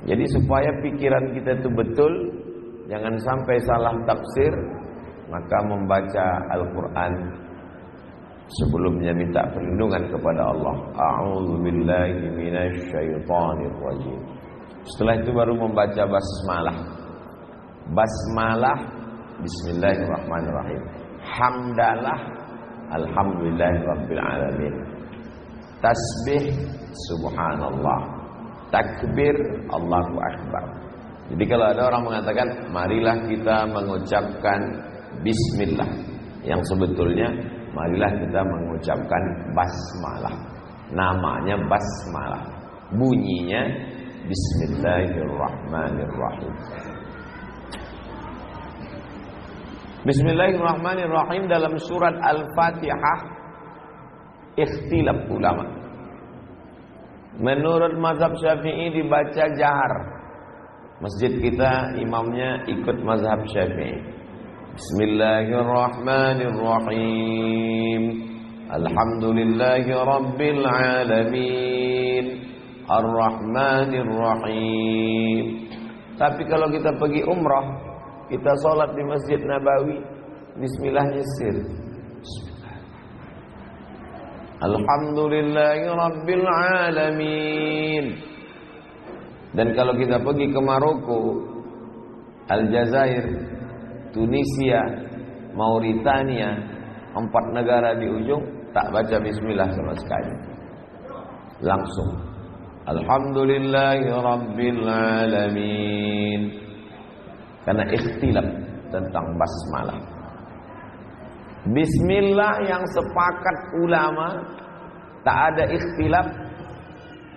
Jadi supaya pikiran kita itu betul, jangan sampai salah tafsir, maka membaca Al-Quran sebelumnya minta perlindungan kepada Allah. A'udzubillahi minasyaitonirrajim. Setelah itu baru membaca basmalah. Basmalah, bismillahirrahmanirrahim. Hamdalah, alhamdulillahirabbil alamin. Tasbih, subhanallah. Takbir, Allahu akbar. Jadi kalau ada orang mengatakan marilah kita mengucapkan bismillah, yang sebetulnya marilah kita mengucapkan basmalah. Namanya basmalah, bunyinya bismillahirrahmanirrahim. Bismillahirrahmanirrahim dalam surat Al-Fatihah ikhtilaf ulama. Menurut mazhab Syafi'i dibaca jahar. Masjid kita imamnya ikut mazhab Syafi'i. Bismillahirrahmanirrahim. Alhamdulillahi rabbil alamin. Ar-Rahmanirrahim. Tapi kalau kita pergi umrah, kita sholat di Masjid Nabawi, bismillahnya sir. Alhamdulillahi rabbil alamin. Dan kalau kita pergi ke Maroko, Aljazair, Tunisia, Mauritania, 4 negara di ujung, tak baca bismillah sama sekali. Langsung Alhamdulillahi rabbil alamin. Karena ikhtilaf tentang basmalah. Bismillah yang sepakat ulama, tak ada ikhtilaf.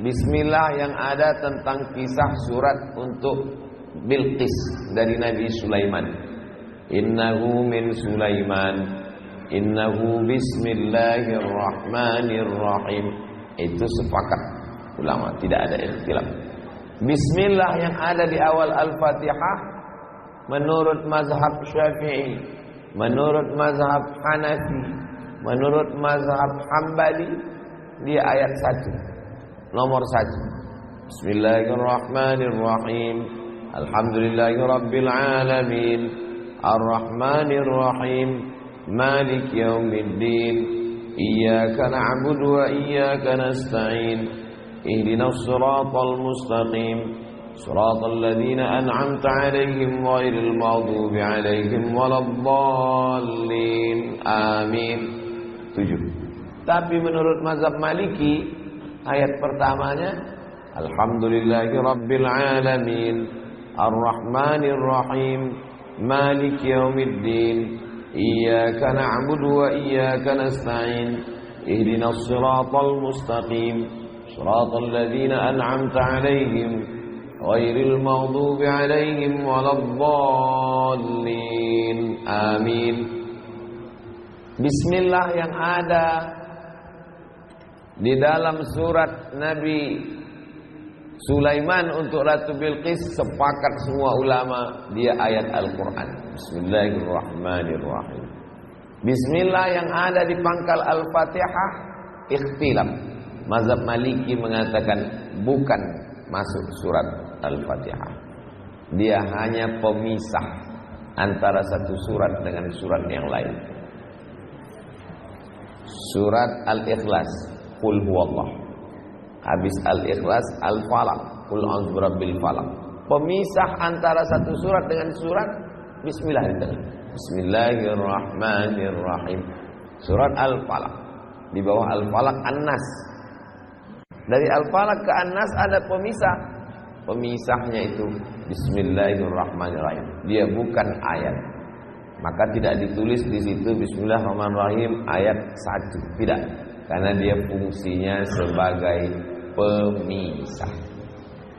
Bismillah yang ada tentang kisah surat untuk Bilqis dari Nabi Sulaiman. Innahu min Sulaiman, innahu bismillahirrahmanirrahim. Itu sepakat ulama, tidak ada ikhtilaf. Bismillah yang ada di awal Al-Fatihah menurut mazhab Syafi'i, menurut mazhab Hanafi, menurut mazhab Hambali, dia ayat 1, nomor 1. Bismillahirrahmanirrahim. Alhamdulillahirabbil alamin. Ar-Rahmanirrahim. Malik yaumiddin. Iyyaka na'budu wa iyyaka nasta'in. Ihdinas siratal mustaqim. Shiratal ladzina an'amta 'alaihim ghairil maghdubi 'alaihim waladdallin. Amin. 7. Tapi menurut mazhab Maliki, ayat pertamanya Alhamdulillahi rabbil alamin, Ar-Rahmanir Rahim, Malik yaumiddin, Iyyaka na'budu wa iyyaka nasta'in, Ihdinas siratal mustaqim, Shiratal ladzina an'amta 'alaihim ghairil maghdubi 'alaihim waladdallin. Amin. Bismillah yang ada di dalam surat Nabi Sulaiman untuk Ratu Bilqis sepakat semua ulama, dia ayat Al-Quran. Bismillahirrahmanirrahim. Bismillah yang ada di pangkal Al-Fatihah ikhtilaf. Mazhab Maliki mengatakan bukan masuk surat Al-Fatihah. Dia hanya pemisah antara satu surat dengan surat yang lain. Surat Al-Ikhlas, Qul huwallah. Habis Al-Ikhlas, Al-Falaq, Qul a'udzu birabbil falaq. Pemisah antara satu surat dengan surat, bismillah di tengah. Bismillahirrahmanirrahim. Surat Al-Falaq. Di bawah Al-Falaq An-Nas. Dari Al-Falaq ke An-Nas ada pemisah. Pemisahnya itu Bismillahirrahmanirrahim. Dia bukan ayat. Maka tidak ditulis di situ Bismillahirrahmanirrahim ayat 1. Tidak. Karena dia fungsinya sebagai pemisah.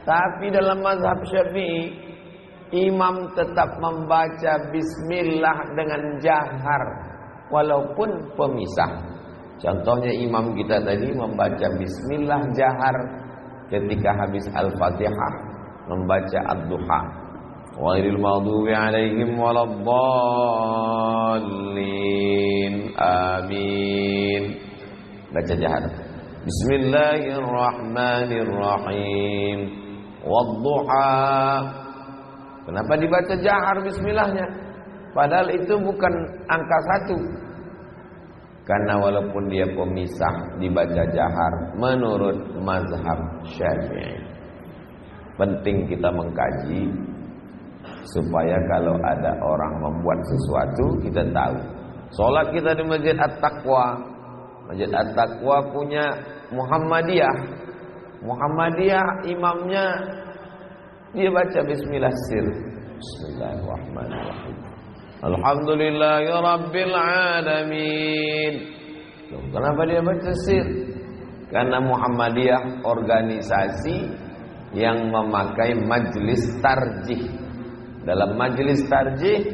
Tapi dalam mazhab Syafi'i, imam tetap membaca bismillah dengan jahar walaupun pemisah. Contohnya imam kita tadi membaca bismillah jahar ketika habis Al-Fatihah membaca Ad-Duha. Ghairil maghdubi 'alaihim waladdallin. Amin. Baca jahar. Bismillahirrahmanirrahim. wadduha. Kenapa dibaca jahar bismillahnya? Padahal itu bukan angka 1. Karena walaupun dia pemisah dibaca jahar menurut mazhab Syafi'i. Penting kita mengkaji supaya kalau ada orang membuat sesuatu kita tahu. Salat kita di Masjid At-Taqwa. Masjid At-Taqwa punya Muhammadiyah. Muhammadiyah imamnya dia baca bismillah sir. Bismillahirrahmanirrahim. Alhamdulillahirabbil alamin. Loh, kenapa dia baca sir? Karena Muhammadiyah organisasi yang memakai majlis tarjih. Dalam majlis tarjih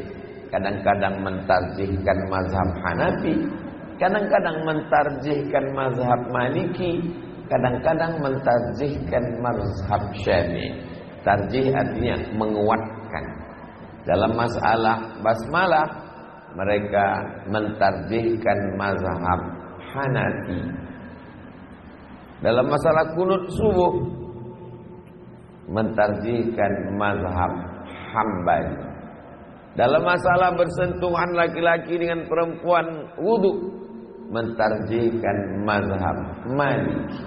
kadang-kadang mentarjihkan mazhab Hanafi, kadang-kadang mentarjihkan mazhab Maliki, kadang-kadang mentarjihkan mazhab Syafi'i. Tarjih artinya menguatkan. Dalam masalah basmalah mereka mentarjihkan mazhab Hanafi. Dalam masalah kunut subuh mentarjihkan mazhab Hambali. Dalam masalah bersentuhan laki-laki dengan perempuan wudu mentarjihkan mazhab Maliki.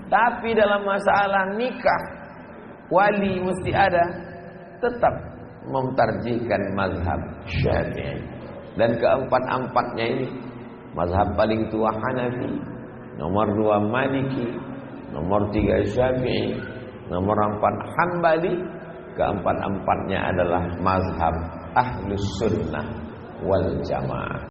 Tapi dalam masalah nikah wali mesti ada, tetap mentarjihkan mazhab Syafi'i. Dan keempat-empatnya ini mazhab paling tua Hanafi, nomor 2 Maliki, nomor 3 Syafi'i, nomor 4 Hambali. Keempat-empatnya adalah mazhab Ahlus Sunnah wal Jamaah.